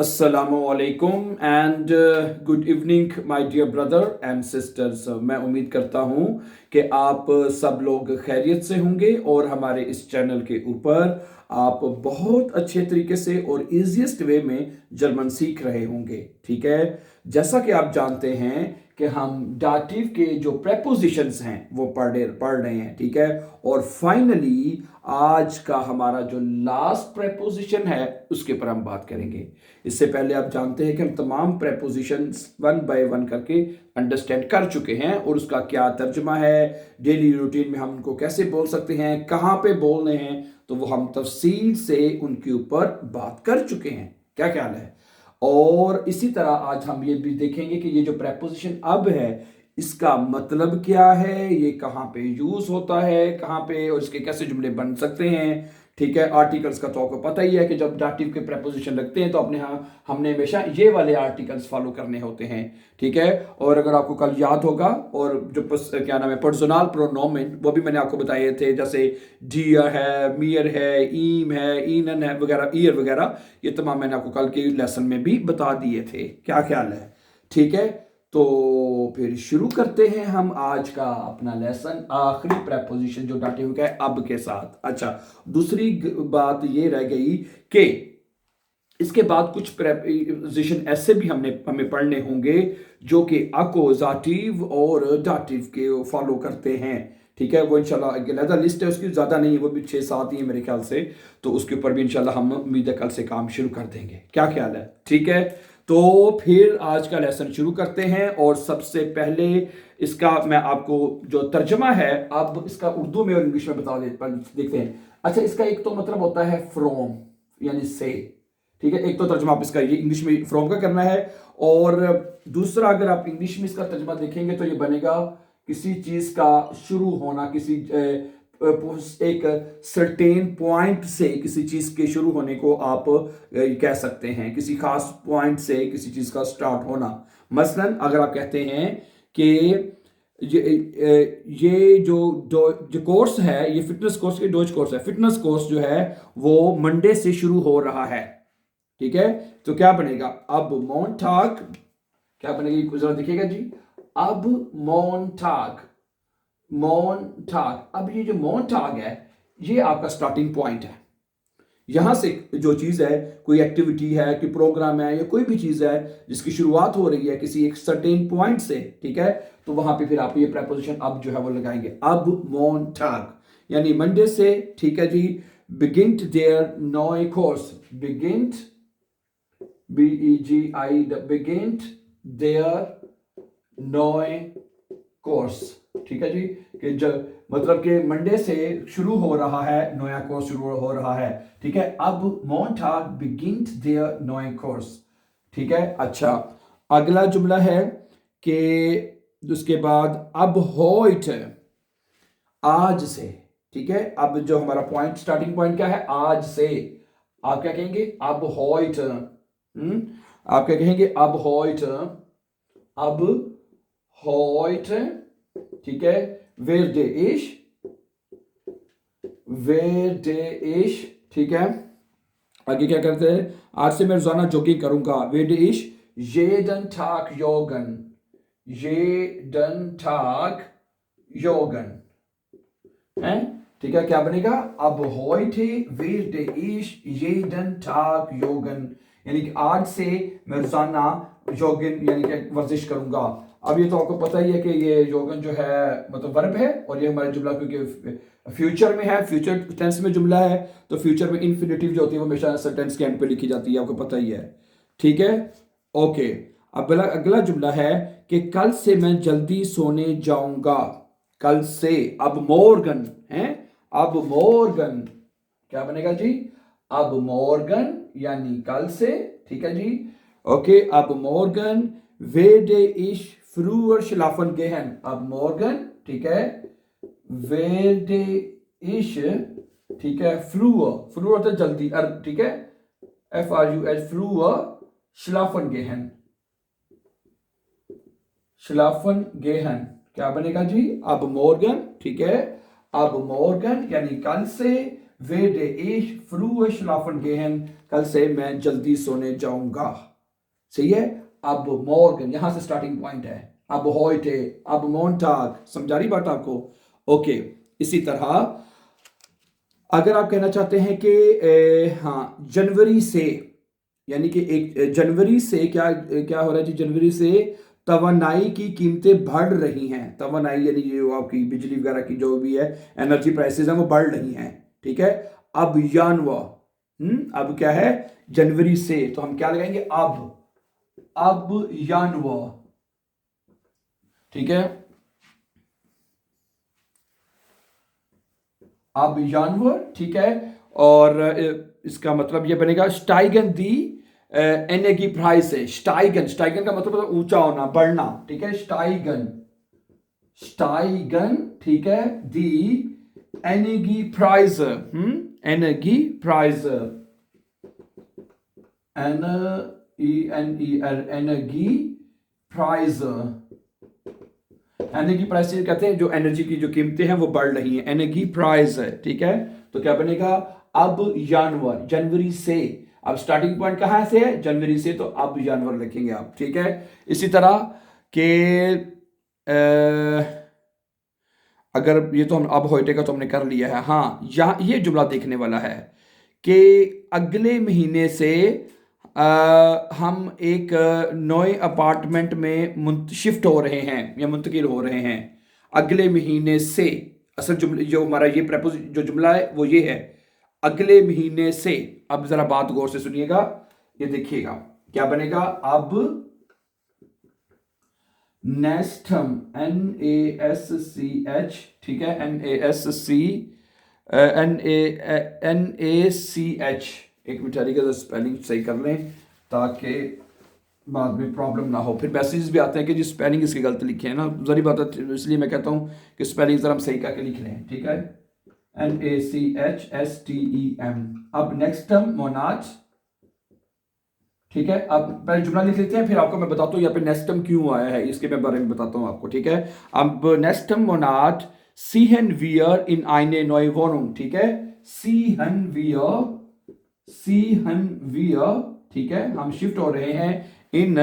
अस्सलामुअलैकुम and good evening my dear brother and sisters. मैं उम्मीद करता हूँ कि आप सब लोग खैरियत से होंगे और हमारे इस चैनल के ऊपर आप बहुत अच्छे तरीके से और इजीएस्ट वे में जर्मन सीख रहे होंगे। ठीक है, जैसा कि आप जानते हैं कि हम डाटिव के जो प्रेपोजिशंस हैं वो पढ़ रहे हैं। ठीक है, और फाइनली आज का हमारा जो लास्ट प्रेपोजिशन है उसके ऊपर हम बात करेंगे। इससे पहले आप जानते हैं कि हम तमाम प्रेपोजिशंस वन बाय वन करके अंडरस्टैंड कर चुके हैं और उसका क्या तर्जमा है, डेली रूटीन में हम उनको कैसे बोल सकते हैं, कहाँ पे बोलने हैं, तो वो हम तफसील से उनके ऊपर बात कर चुके हैं। क्या ख्याल है? और इसी तरह आज हम ये भी देखेंगे कि ये जो प्रेपोजिशन अब है इसका मतलब क्या है, ये कहाँ पे यूज होता है, कहाँ पे, और इसके कैसे जुमले बन सकते हैं। ठीक है, आर्टिकल्स का तो आपको पता ही है कि जब डाटिव के प्रेपोजिशन लगते हैं तो अपने यहाँ हमने हमेशा ये वाले आर्टिकल्स फॉलो करने होते हैं। ठीक है, और अगर आपको कल याद होगा, और जो क्या नाम है पर्सनल प्रोनोमेन वो भी मैंने आपको बताए थे, जैसे डियर है, मियर है, ईम है, ईनन है वगैरह, ईयर वगैरह, ये तमाम मैंने आपको कल के लेसन में भी बता दिए थे। क्या ख्याल है? ठीक है, तो फिर शुरू करते हैं हम आज का अपना लेसन, आखिरी प्रेपोजिशन जो डाटिव का है अब के साथ। अच्छा, दूसरी बात ये रह गई कि इसके बाद कुछ प्रेपोजिशन ऐसे भी हमें पढ़ने होंगे जो कि अकोजाटिव और डाटिव के फॉलो करते हैं। ठीक है, वो इंशाल्लाह अलग लिस्ट है उसकी, ज़्यादा नहीं है, वो भी 6-7 ही है मेरे ख्याल से, तो उसके ऊपर भी इंशाल्लाह हम उम्मीद है कल से काम शुरू कर देंगे। क्या ख्याल है? ठीक है, तो फिर आज का लेसन शुरू करते हैं। और सबसे पहले इसका मैं आपको जो तर्जमा है अब इसका उर्दू में और इंग्लिश में देखते हैं। अच्छा, इसका एक तो मतलब होता है फ्रॉम यानी से। ठीक है, एक तो तर्जमा आप इसका ये इंग्लिश में फ्रॉम का करना है, और दूसरा अगर आप इंग्लिश में इसका तर्जमा देखेंगे तो ये बनेगा किसी चीज का शुरू होना, किसी एक सर्टेन पॉइंट से किसी चीज के शुरू होने को आप कह सकते हैं, किसी खास पॉइंट से किसी चीज का स्टार्ट होना। मसलन अगर आप कहते हैं कि ये जो कोर्स है, ये फिटनेस कोर्स के डोज कोर्स है, फिटनेस कोर्स जो है वो मंडे से शुरू हो रहा है। ठीक है, तो क्या बनेगा अब मोन्टाग, क्या बनेगी जरा देखिएगा जी, अब मोन्टाग, मोन्टाग। अब ये जो मोन्टाग है ये आपका स्टार्टिंग पॉइंट है। यहां से जो चीज है, कोई एक्टिविटी है, कोई प्रोग्राम है या कोई भी चीज है जिसकी शुरुआत हो रही है किसी एक सर्टेन पॉइंट से, ठीक है, तो वहां पे फिर आप ये प्रेपोजिशन अब जो है वो लगाएंगे, अब मोन्टाग यानी मंडे से। ठीक है जी, बिगिंट देयर नॉय कोर्स, बिगिंट BEGI, बिगिंट देयर नॉय कोर्स। ठीक है जी, कि जब मतलब कि मंडे से शुरू हो रहा है, नया कोर्स शुरू हो रहा है। ठीक है, अब मोन्टाग बिगिंट देयर नॉय कोर्स। ठीक है, अच्छा, अगला जुमला है कि उसके बाद अब होइट, आज से। ठीक है, अब जो हमारा पॉइंट, स्टार्टिंग पॉइंट क्या है, आज से। आप क्या कहेंगे, अब होइट। आप क्या कहेंगे, अब होइट, अब होइट। ठीक है, वेर डे इश, वेर डे इश। ठीक है, आगे क्या करते हैं, आज से मैं रोजाना जॉगिंग करूंगा, वेर डे इश jeden Tag joggen, jeden Tag joggen है। ठीक है, क्या बनेगा, अब heute werde ich jeden Tag joggen, यानी कि आज से मैं रोजाना जॉगिंग यानी कि वर्जिश करूंगा। अब ये तो आपको पता ही है कि ये जोगन जो है मतलब वर्ब है, और ये हमारे जुमला क्योंकि फ्यूचर में है, फ्यूचर टेंस में जुमला है, तो फ्यूचर में इन्फिनेटिव जो होती है वो हमेशा टेंस के एंड पे लिखी जाती है, आपको पता ही है। ठीक है, ओके। अब अगला जुमला है कि कल से मैं जल्दी सोने जाऊंगा, कल से, अब मोर्गन है, अब मोर्गन क्या बनेगा जी, अब मोर्गन यानी कल से। ठीक है जी, ओके, अब Morgan werde ich früher schlafen gehen, अब मोर्गन। ठीक है, werde ich, ठीक है, früher, früher तो जल्दी, ठीक है, FRUH, früher schlafen gehen, schlafen gehen क्या बनेगा जी, अब मोर्गन। ठीक है, अब मोर्गन यानी कल से, werde ich früher schlafen gehen, कल से मैं जल्दी सोने जाऊंगा। सही है। अब मॉर्गन यहां से स्टार्टिंग पॉइंट है, अब होइटे, अब मोन्टाग। समझा रही बात आपको? ओके। इसी तरह अगर आप कहना चाहते हैं कि हाँ जनवरी से, यानी कि 1 जनवरी से क्या क्या हो रहा है जी? जनवरी से तवानाई की कीमतें बढ़ रही हैं। तवानाई यानी जो आपकी बिजली वगैरह की जो भी है एनर्जी प्राइसेस हैं वो बढ़ रही हैं। ठीक है। अब अब क्या है? जनवरी से, तो हम क्या लगाएंगे? अब यानवा। ठीक है। अब जानवर। ठीक है। और इसका मतलब ये बनेगा स्टाइगन दी एनर्जी प्राइस है। स्टाइगन, स्टाइगन का मतलब ऊंचा होना, बढ़ना। ठीक है। स्टाइगन, स्टाइगन। ठीक है। The energy price, energy price, N E N E R, energy price. Energy price कहते हैं जो एनर्जी की जो कीमतें हैं वो बढ़ रही हैं, एनर्जी प्राइस है। ठीक है। तो क्या बनेगा? अब जानवर, जनवरी से। अब स्टार्टिंग पॉइंट कहां से है? जनवरी से, तो अब जानवर लिखेंगे आप। ठीक है। इसी तरह के अगर ये तो हम अब होइटे का तो हमने कर लिया है। हाँ, यहाँ ये जुमला देखने वाला है कि अगले महीने से हम एक नए अपार्टमेंट में शिफ्ट हो रहे हैं या मुंतकिल हो रहे हैं। अगले महीने से, असल जुमला जो हमारा ये प्रपोज जो जुमला है वो ये है, अगले महीने से। अब जरा बात गौर से सुनिएगा, ये देखिएगा क्या बनेगा। अब नेस्टम, NASCH। ठीक है। NASCH। एक मिठाई का स्पेलिंग सही कर लें ताकि बाद में प्रॉब्लम ना हो। फिर मैसेज भी आते हैं कि जी स्पेलिंग इसकी गलत लिखे हैं ना, जरी बात है, इसलिए मैं कहता हूँ कि स्पेलिंग जरा हम सही करके लिख लें। ठीक है। NACHSTEM। अब नेक्स्ट टर्म मोनाज। ठीक है। अब पहले जुमला लिख लेते हैं, फिर आपको मैं बताता हूँ यहाँ पे नेस्टम क्यों आया है, इसके मैं बारे में बताता हूँ आपको। ठीक है। अब नेस्टम मोनाट सीहन वियर इन आइने नॉय वोनुंग। ठीक है। सीहन वियर, सीहन वियर। ठीक है। हम शिफ्ट हो रहे हैं इन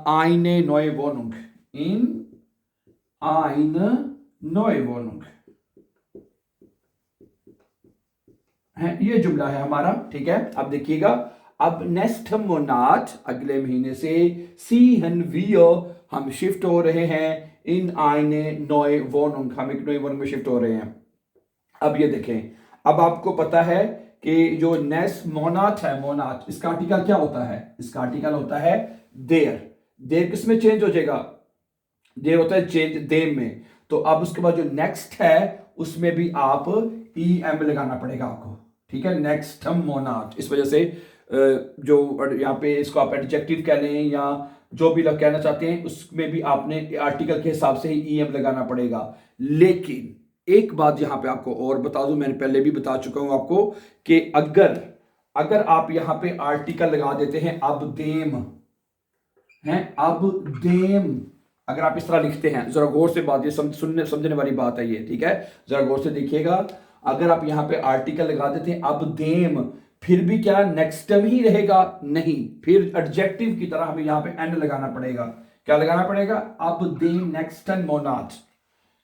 आइने नॉय वोनुंग, इन आइन नॉय वोनुंग है, ये जुमला है हमारा। ठीक है। अब देखिएगा, अब नेक्स्ट मोनाट अगले महीने से, सीहन वियो हम शिफ्ट हो रहे हैं, इन आइने नोए वोनुंग हम एक नए वोनुंग में शिफ्ट हो रहे हैं। अब ये देखें, अब आपको पता है कि जो नेक्स्ट मोनाट है, मोनाट इसका आर्टिकल क्या होता है? इसका आर्टिकल होता है देर। देर किस में चेंज हो जाएगा? देर होता है चेंज देम में। तो अब उसके बाद जो नेक्स्ट है उसमें भी आप EM लगाना पड़ेगा आपको। ठीक है। नेक्स्टम मोनाट, इस वजह से जो यहाँ पे इसको आप एडजेक्टिव कह लें या जो भी लोग कहना चाहते हैं, उसमें भी आपने आर्टिकल के हिसाब से ही EM लगाना पड़ेगा। लेकिन एक बात यहां पे आपको और बता दूं, मैंने पहले भी बता चुका हूं आपको कि अगर आप यहां पे आर्टिकल लगा देते हैं, अब देम है, अब देम, अगर आप इस तरह लिखते हैं, जरा गौर से बात, ये समझने वाली बात है ये। ठीक है। जरा गौर से देखिएगा, अगर आप यहां पे आर्टिकल लगा देते हैं अब देम, फिर भी क्या नेक्स्टम ही रहेगा? नहीं, फिर एडजेक्टिव की तरह हमें यहां पे एंड लगाना पड़ेगा। क्या लगाना पड़ेगा? अब देम नेक्स्टन मोनाट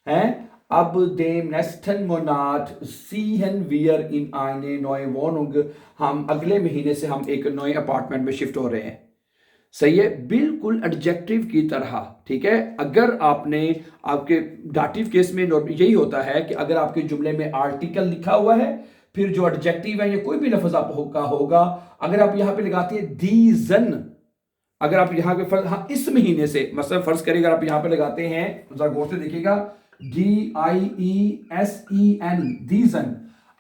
है, अब देम नेक्स्टन मोनाट सीहन वियर इन आइने नोए वोनुंग। हम अगले महीने से हम एक नए अपार्टमेंट में शिफ्ट हो रहे हैं। सही है, बिल्कुल एडजेक्टिव की तरह। ठीक है। अगर आपने आपके डाटिव केस में यही होता है कि अगर आपके जुमले में आर्टिकल लिखा हुआ है, फिर जो एडजेक्टिव है या कोई भी लफ्ज आपका होगा, अगर आप यहां पे लगाते हैं दीजन, अगर आप यहां पे फर्ज, हाँ इस महीने से मतलब फर्ज करिए, अगर आप यहां पे लगाते हैं, जरा गौर से देखिएगा, DIESEN, दीजन।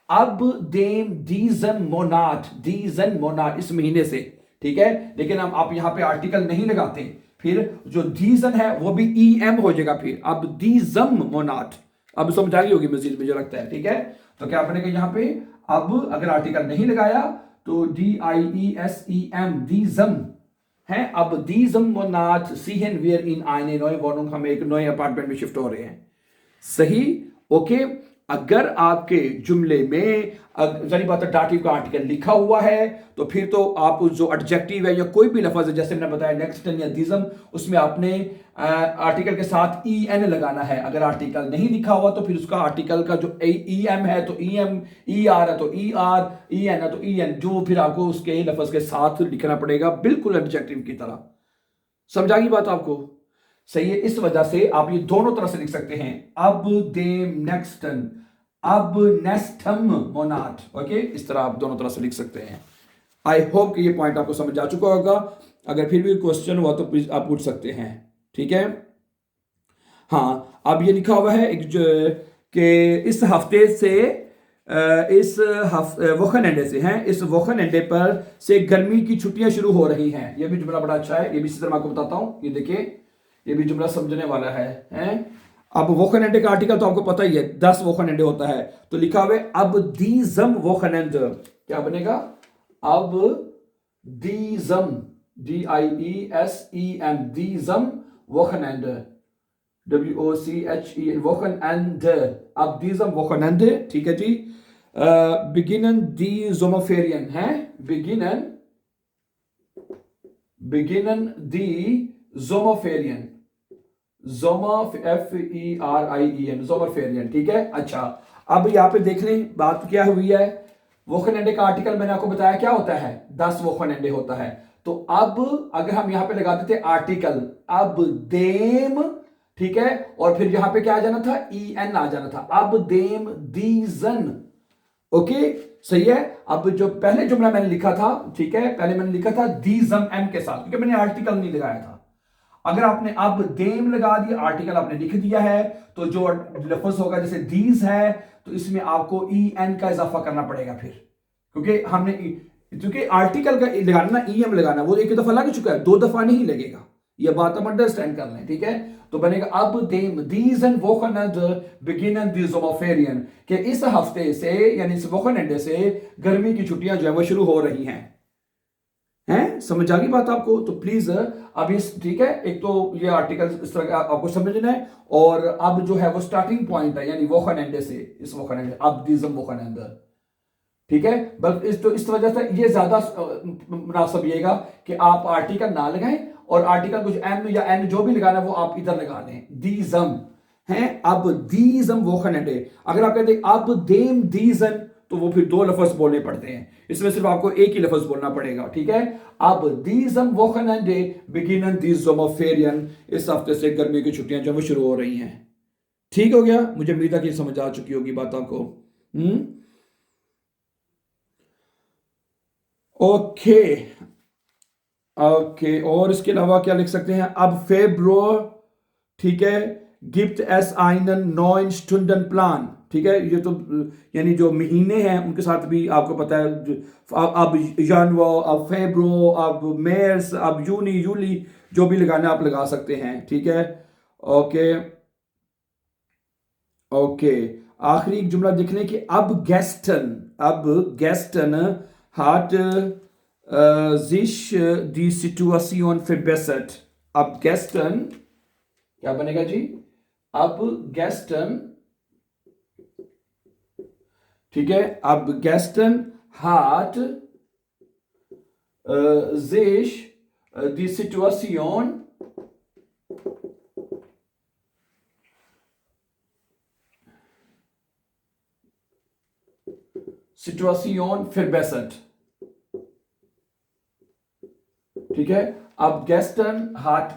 अब देम दीजन मोनाट, दीजन मोनाट इस महीने से। ठीक है। लेकिन हम आप यहां पे आर्टिकल नहीं लगाते, फिर जो दीजन है वो भी EM हो जाएगा, फिर अब दीजम मोनाट। अब समझ आ गई होगी मजीद, मुझे लगता है। ठीक है। तो क्या बनेगा यहां पे? अब अगर आर्टिकल नहीं लगाया तो DIESEM, दीजम है, अब दीजम मोनाट सीहन वियर इन आइने नोए वोनुंग, हम एक नए अपार्टमेंट में शिफ्ट हो रहे हैं। सही। ओके। अगर आपके जुमले में जारी बात है डाटिव का आर्टिकल लिखा हुआ है तो फिर तो आप जो एडजेक्टिव है या कोई भी लफ्ज है, जैसे मैंने बताया नेक्स्टन या दिज्म, उसमें आपने आर्टिकल के साथ ई एन लगाना है। अगर आर्टिकल नहीं लिखा हुआ तो फिर उसका आर्टिकल का जो ई एम है तो ई एम, ई आर है तो ई आर, ई एन है तो ई एन, जो फिर आपको उसके लफ्ज के साथ लिखना पड़ेगा, बिल्कुल एडजेक्टिव की तरह। समझा गई बात आपको? सही है। इस वजह से आप ये दोनों तरह से लिख सकते हैं, अब देम नेक्स्टन, अब नेस्टम मोनाट। ओके, इस तरह आप दोनों तरह से लिख सकते हैं। आई होप कि ये पॉइंट आपको समझ आ चुका होगा। अगर फिर भी क्वेश्चन हुआ तो प्लीज आप पूछ सकते हैं, ठीक है। हाँ, अब ये लिखा हुआ है कि इस हफ्ते से इस वोखन से हैं, इस वोखन पर से गर्मी की छुट्टियां शुरू हो रही हैं। ये भी जुमला बड़ा अच्छा है, ये भी इसी तरह मैं आपको बताता हूं। ये देखिए, ये भी जुमला समझने वाला है, हैं? अब वोखन का आर्टिकल तो आपको पता ही है, 10 वोखन होता है। तो लिखा हुआ है अब दीजम वोखन, क्या बनेगा? अब दीजम, DIESEM, दीजम वोखन, WOCHE वोखन, अब दीजम वोखन, ठीक है जी। बिगिनन दी जोमोफेरियन है, बिगिनन दी जोमोफेरियन, FERIEN, जोमोफेरियन, ठीक है। अच्छा, अब यहां पे देख लें बात क्या हुई है। वोखन का आर्टिकल मैंने आपको बताया क्या होता है, 10 वोखन होता है। तो अब अगर हम यहां पे लगा देते आर्टिकल अब देम, ठीक है, और फिर यहां पे क्या आ जाना था, EN आ जाना था, अब देम दीजन। ओके, सही है। अब जो पहले जुमला मैंने लिखा था, ठीक है, पहले मैंने लिखा था दीजम एम के साथ, क्योंकि मैंने आर्टिकल नहीं लगाया था। अगर आपने अब देम लगा दिया, आर्टिकल आपने लिख दिया है, तो जो लफ्ज होगा जैसे दीज है, तो इसमें आपको EN का इजाफा करना पड़ेगा फिर, क्योंकि हमने क्योंकि आर्टिकल का लगाना ना, EM लगाना, वो एक दफा लग चुका है, 2 दफा नहीं लगेगा। ये बात हम अंडरस्टैंड कर लें, ठीक है। तो बनेगा अब देम दीजन वोखनद बिगिनन दी जोमोफेरियन, कि इस हफ्ते से यानी इस वोखन से गर्मी की छुट्टियां जो है वो शुरू हो रही हैं। समझ आ गई बात आपको? तो प्लीज अब इस, ठीक है, एक तो ये आर्टिकल इस तरह आपको समझना है, और अब जो है वो स्टार्टिंग पॉइंट है, यानी वोखन से इस वोखन, अब दीजम वोखन, ठीक है। बल्कि इस वजह से ये ज्यादा मुनासिब येगा कि आप आर्टिकल ना लगाएं, और आर्टिकल कुछ एम या एन जो भी लगाना वो आप इधर लगा लें, दीजम है, अब दीजम वोखन। अगर आप कहते अब देम दीजन, तो वो फिर 2 लफ्ज बोलने पड़ते हैं, इसमें सिर्फ आपको एक ही लफ्ज बोलना पड़ेगा, ठीक है। अब दीजम वोखन बिगिनन दीज जोमोफेरियन, इस हफ्ते से गर्मी की छुट्टियां जो वो शुरू हो रही हैं। ठीक हो गया? मुझे उम्मीद है कि समझ आ चुकी होगी बात आपको। ओके ओके, और इसके अलावा क्या लिख सकते हैं? अब फेब्रो, ठीक है, गिफ्ट एस आइनन 9 स्टुंडन प्लान, ठीक है। ये तो यानी जो महीने हैं उनके साथ भी आपको पता है, अब जानवो, अब फेब्रो, अब मेर्स, अब यूनी यूली, जो भी लगाना आप लगा सकते हैं, ठीक है। ओके ओके, आखिरी एक जुमला देख लें कि अब गेस्टन hat sich die Situation verbessert. अब gestern क्या बनेगा जी? अब gestern, ठीक है, अब gestern hat sich die Situation verbessert, ठीक है। अब gestern hat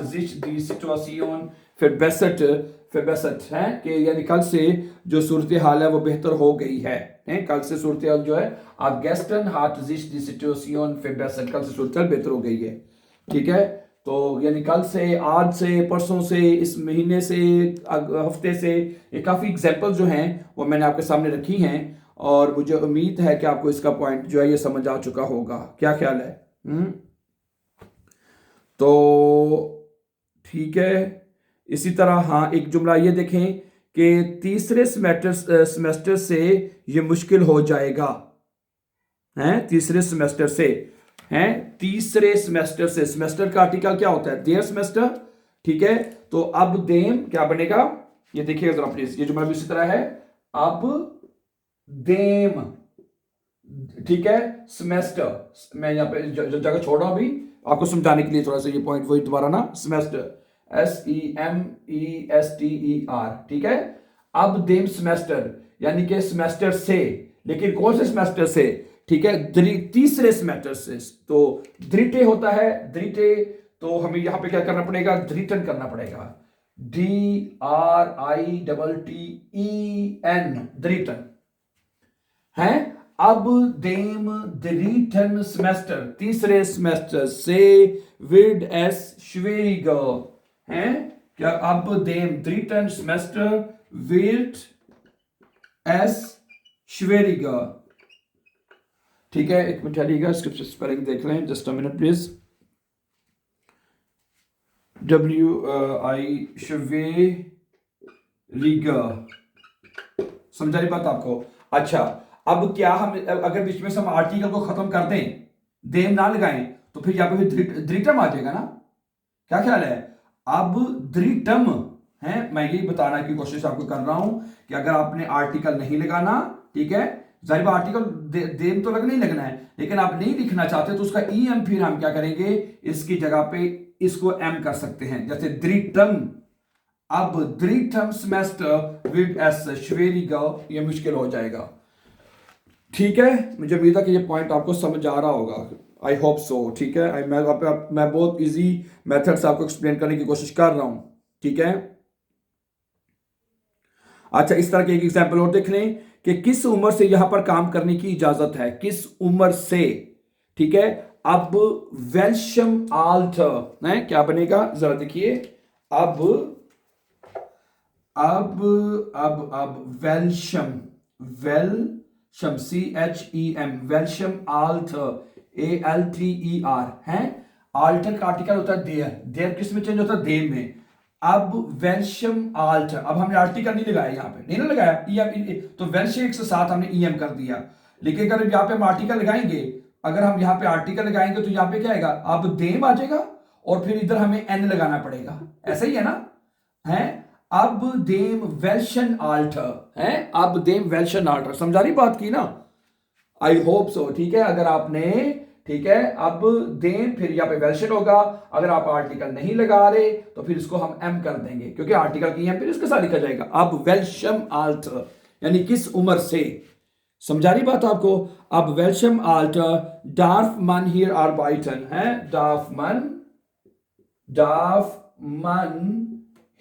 sich die Situation verbessert है, कि यानी कल से जो सूरत हाल है वो बेहतर हो गई है, कल से सूरत हाल जो है, अब gestern hat sich die Situation verbessert, कल से सूरत हाल बेहतर हो गई है, ठीक है। तो यानी कल से, आज से, परसों से, इस महीने से, हफ्ते से, ये काफ़ी एग्जाम्पल जो हैं वो मैंने आपके सामने रखी हैं, और मुझे उम्मीद है कि आपको इसका पॉइंट जो है ये समझ आ चुका होगा। क्या ख्याल है? तो ठीक है। इसी तरह हाँ, एक जुमला ये देखें कि तीसरे सेमेस्टर से ये मुश्किल हो जाएगा, तीसरे सेमेस्टर से, तीसरे सेमेस्टर से, सेमेस्टर का आर्टिकल क्या होता है? देयर सेमेस्टर, ठीक है। तो अब देम क्या बनेगा? ये देखिएगा जरा प्लीज, ये जुमला भी इसी तरह है, अब देम, ठीक है, सेमेस्टर, मैं यहाँ पे जगह छोड़ रहा हूं अभी आपको समझाने के लिए थोड़ा सा ये पॉइंट, वही दोबारा ना, सेमेस्टर, SEMESTER, ठीक है। अब देम सेमेस्टर यानी कि सेमेस्टर से, लेकिन कौन से सेमेस्टर से, ठीक है, तीसरे सेमेस्टर से। तो द्रिटे होता है, द्रिटे, तो हमें यहां पे क्या करना पड़ेगा, द्रिटन करना पड़ेगा, DRITTEN, द्रिटन है। अब देम द्रिटन सेमेस्टर, तीसरे सेमेस्टर से, विद एस श्वेरिगा है क्या, अब देम द्रिटन सेमेस्टर विद एस श्वेरिगा, ठीक है। एक मिनट ठहरिएगा, स्क्रिप्चर स्पेलिंग देख लें, just a minute please. WI श्वेरिगा, समझा रही बात आपको? अच्छा, अब क्या हम अगर बीच में से हम आर्टिकल को खत्म कर दें, देम ना लगाएं, तो फिर यहां पे द्रिटम आ जाएगा ना, क्या ख्याल है? अब द्रिटम है, मैं यही बताने की कोशिश आपको कर रहा हूं कि अगर आपने आर्टिकल नहीं लगाना, ठीक है, जाहिर आर्टिकल देम तो लगना ही लगना है, लेकिन आप नहीं लिखना चाहते तो उसका EM फिर हम क्या करेंगे, इसकी जगह पे इसको M कर सकते हैं, जैसे द्रिटम, अब द्रिटम सेमेस्टर विद एस श्वेरिगा, ये मुश्किल हो जाएगा, ठीक है। मुझे उम्मीद है कि ये पॉइंट आपको समझ आ रहा होगा, आई होप सो, ठीक है। मैं बहुत इजी मेथड से आपको एक्सप्लेन करने की कोशिश कर रहा हूं, ठीक है। अच्छा, इस तरह के एक एग्जाम्पल और देख लें कि किस उम्र से यहां पर काम करने की इजाजत है, किस उम्र से, ठीक है। अब वेलशम आल्टर है, क्या बनेगा जरा देखिए, अब वेलशम, CHEM, वेलशम आल्टर, ALTER है। आल्टर का आर्टिकल होता है देयर, देयर किस में चेंज होता है, देम में। अब वेलशम आल्टर, अब हमने आर्टिकल नहीं लगाया, यहां पे नहीं ना लगाया, तो वेलशम के साथ हमने EM कर दिया, लेकिन अगर यहां पे हम आर्टिकल लगाएंगे, अगर हम यहां पे आर्टिकल लगाएंगे तो यहां पे क्या आएगा, अब देम आ जाएगा और फिर इधर हमें N लगाना पड़ेगा, ऐसा ही है ना, है। अब देम वेल्शन आल्टर है, अब देम वेल्शन आल्टर, समझा रही बात की ना, आई होप सो, ठीक है। अगर आपने, ठीक है, अब देम फिर यहां पे वेल्शन होगा, अगर आप आर्टिकल नहीं लगा रहे तो फिर इसको हम M कर देंगे, क्योंकि आर्टिकल की फिर इसके साथ लिखा जाएगा, अब वेल्शम आल्टर यानी किस उम्र से, समझा रही बात आपको। अब वेल्शम आल्टर डार्फ मन हियर आर्बाइटन है, डार्फ मन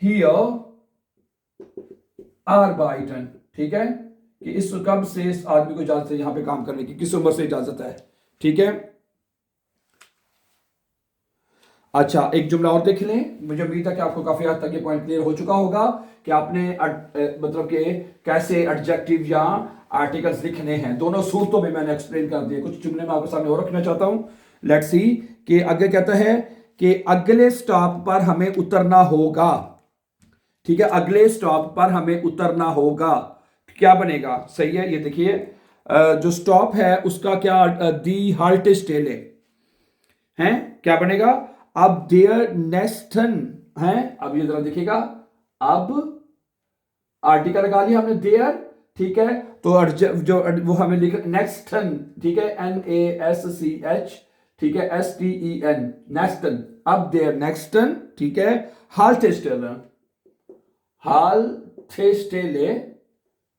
हियर आर्बाइटन, ठीक है, कि इस कब से इस आदमी को इजाजत है यहां पे काम करने की, किस उम्र से इजाजत है, ठीक है। अच्छा, एक जुमला और देख लें, मुझे उम्मीद है कि आपको काफी हद तक ये पॉइंट क्लियर हो चुका होगा कि आपने मतलब कि कैसे एडजेक्टिव या आर्टिकल्स लिखने हैं, दोनों सूरतों में मैंने एक्सप्लेन कर दिया। कुछ जुमले मैं आपके सामने और रखना चाहता हूं, लेट्स सी कि आगे कहता है कि अगले स्टॉप पर हमें उतरना होगा, ठीक है, अगले स्टॉप पर हमें उतरना होगा, क्या बनेगा, सही है। ये देखिए, जो स्टॉप है उसका क्या, दी हाल्टेस्टेले है, क्या बनेगा, अब देयर नेक्स्टन है। अब ये जरा देखिएगा, अब आर्टिकल लगा लिया हमने देयर, ठीक है, तो जो वो हमें लिख नेक्स्टन, ठीक है, NASCH, ठीक है, STEN, नेक्स्टन, अब देयर नेक्स्टन, ठीक है, हाल्टेस्टेले, हाल्टेस्टेले,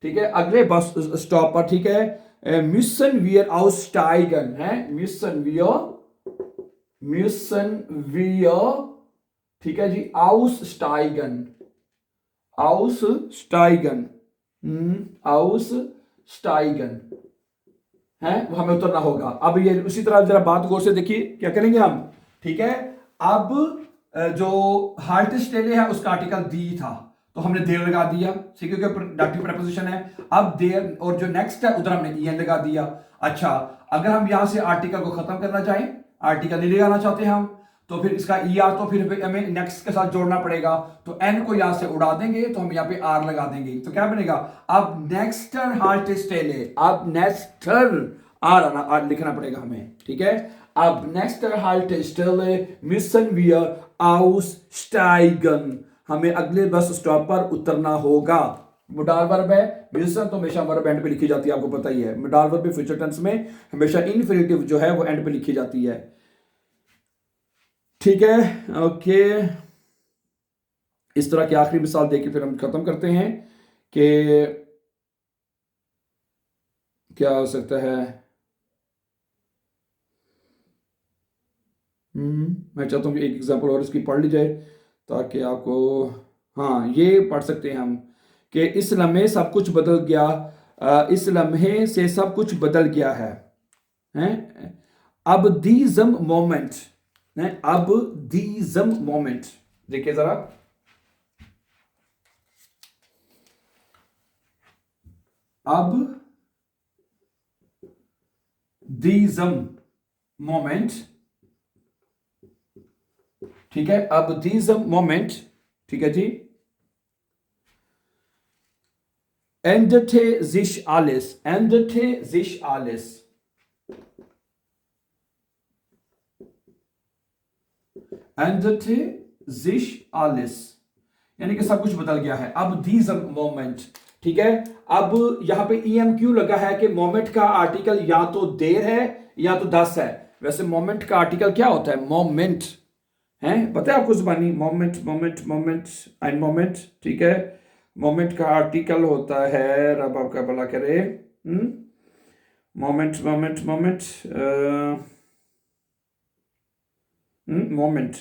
ठीक है, अगले बस स्टॉप पर, ठीक है, müssen wir aussteigen है, müssen wir, ठीक है जी, aussteigen है, वो हमें उतरना होगा। अब ये उसी तरह जरा बात गौर से देखिए, क्या करेंगे हम, ठीक है। अब जो हाल्टेस्टेले है उसका आर्टिकल दी था, तो हमने देर लगा दिया, ठीक है, प्रोडक्टिव प्रपोजिशन है। अब देर और जो नेक्स्ट है उधर हमने EN लगा दिया। अच्छा, अगर हम यहां से आर्टिकल को खत्म करना चाहें, आर्टिकल नहीं लगाना चाहते हम, तो फिर इसका ER तो फिर हमें नेक्स्ट के साथ जोड़ना पड़ेगा, तो N को यहां से उड़ा देंगे, तो हम यहाँ पे R लगा देंगे, तो क्या बनेगा, अब नेक्स्टर हाल्टेस्टेले, अब नेक्स्टर R लिखना पड़ेगा हमें, ठीक है। अब नेक्स्टर हाल्टेस्टेले müssen wir aussteigen, हमें अगले बस स्टॉप पर उतरना होगा। मोडाल वर्ब है, विल्सन तो हमेशा वर्ब एंड पे लिखी जाती है, आपको पता ही है। मोडाल वर्ब फ्यूचर टेंस में हमेशा इन्फिनेटिव जो है वो एंड पे लिखी जाती है। ठीक है, ओके। इस तरह की आखिरी मिसाल देके फिर हम खत्म करते हैं कि क्या हो सकता है। मैं चाहता हूँ कि एक एग्जांपल और इसकी पढ़ ली जाए ताकि आपको, हाँ ये पढ़ सकते हैं हम कि इस लम्हे सब कुछ बदल गया, इस लम्हे से सब कुछ बदल गया हैं? अब दीज़म मोमेंट है, अब दीज़म मोमेंट देखिए जरा, अब दीज़म मोमेंट, ठीक है, अब दीज़म मोमेंट, ठीक है जी। endete sich alles, endete sich alles, endete sich alles, यानी कि सब कुछ बदल गया है। अब दीज़म मोमेंट, ठीक है। अब यहां पे ईएम क्यों लगा है कि मोमेंट का आर्टिकल या तो देर है या तो 10 है। वैसे मोमेंट का आर्टिकल क्या होता है? मोमेंट है, पता है आपको जुबानी? Moment moment moment end moment, ठीक है। मोमेंट का आर्टिकल होता है, रब आपका भला करे, moment moment moment moment,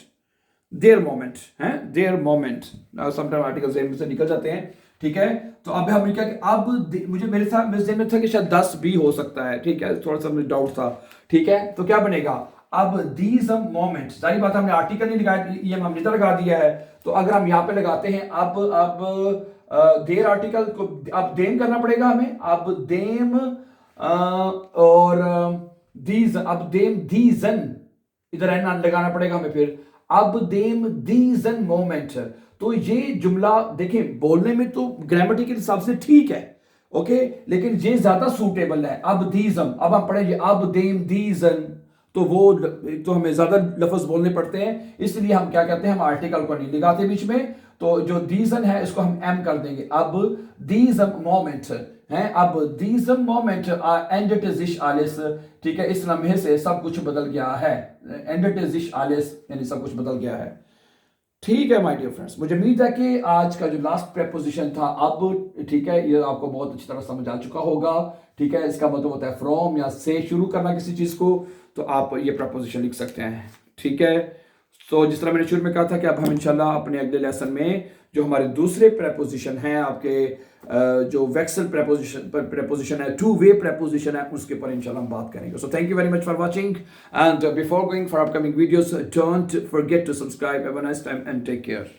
there moment है, देयर मोमेंट। समटाइम आर्टिकल जेहन से निकल जाते हैं, ठीक है। तो अब हमने क्या कि अब मुझे मेरे साथ मेरे जेहन में था कि शायद 10 भी हो सकता है, ठीक है, थोड़ा सा मुझे डाउट था, ठीक है। तो क्या बनेगा? अब दीज मोमेंट, सारी बात हमने आर्टिकल नहीं लगाया, ये हमने इधर लगा दिया है। तो अगर हम यहाँ पे लगाते हैं अब देर आर्टिकल को अब देम करना पड़ेगा हमें, अब देम और दीज, अब देम दीजन, इधर एन लगाना पड़ेगा हमें फिर, अब देम दीजन मोमेंट। तो ये जुमला देखें बोलने में तो ग्रामेटिकल हिसाब से ठीक है, ओके, लेकिन ये ज्यादा सूटेबल है। अब दीजम, अब हम पढ़ेंगे अब देम दीजन, तो वो तो हमें ज्यादा लफ्ज बोलने पड़ते हैं, इसलिए हम क्या कहते हैं, हम आर्टिकल को नहीं लगाते बीच में। तो जो दीजन है इसको हम एम कर देंगे, अब दीजम मोमेंट है, अब दीजम मोमेंट एंडेट जिश आलिस, ठीक है। इस लम्हे से सब कुछ बदल गया है, एंडेट जिश आलिस यानी सब कुछ बदल गया है, ठीक है माय डियर फ्रेंड्स। मुझे उम्मीद है कि आज का जो लास्ट प्रेपोजिशन था अब, ठीक है, ये आपको बहुत अच्छी तरह समझ आ चुका होगा, ठीक है। इसका मतलब होता है फ्रॉम या से शुरू करना किसी चीज को, तो आप ये प्रपोजिशन लिख सकते हैं, ठीक है। तो जिस तरह मैंने शुरू में कहा था कि अब हम इंशाल्लाह अपने अगले लेसन में जो हमारे दूसरे प्रेपोजिशन हैं आपके जो वेक्सल प्रेपोजिशन है, टू वे प्रेपोजिशन है, उसके ऊपर इंशाल्लाह हम बात करेंगे। So thank you very much for watching and before going for upcoming videos don't forget to subscribe. Have a nice time and take care.